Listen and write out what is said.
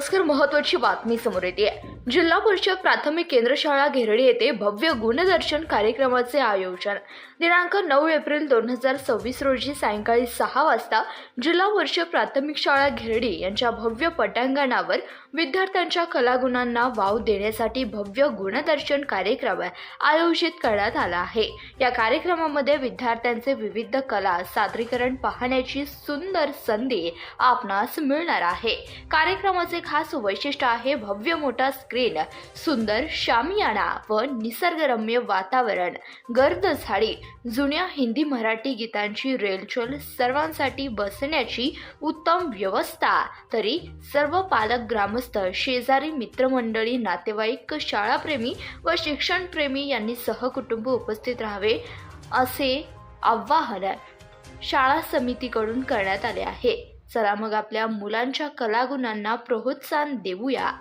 नमस्कार. महत्त्वाची बातमी समोर येते. जिल्हा परिषद प्राथमिक केंद्र शाळा घेरडी येथे भव्य गुणदर्शन कार्यक्रमाचे आयोजन दिनांक 9 एप्रिल 2026 रोजी सायंकाळी 6 वाजता जिल्हा परिषद प्राथमिक शाळा घेरडी यांच्या भव्य पटांगणावर विद्यार्थ्यांच्या कलागुणांना वाव देण्यासाठी भव्य गुणदर्शन कार्यक्रम आयोजित करण्यात आला आहे. या कार्यक्रमामध्ये विद्यार्थ्यांचे विविध कला सादरीकरण पाहण्याची सुंदर संधी आपणास मिळणार आहे. कार्यक्रमाचे खास वैशिष्ट्य आहे भव्य मोठा स्क्रीन, सुंदर शामियाना व निसर्गरम्य वातावरण, गर्द झाडी, जुन्या हिंदी मराठी गीतांची रेलचल, सर्वांसाठी बसण्याची उत्तम व्यवस्था. तरी सर्व पालक, ग्रामस्थ, शेजारी, मित्रमंडळी, नातेवाईक, शाळाप्रेमी व शिक्षणप्रेमी यांनी सहकुटुंब उपस्थित राहावे असे आवाहन शाळा समितीकडून करण्यात आले आहे. चला मग आपल्या मुलांच्या कलागुणांना प्रोत्साहन देऊया.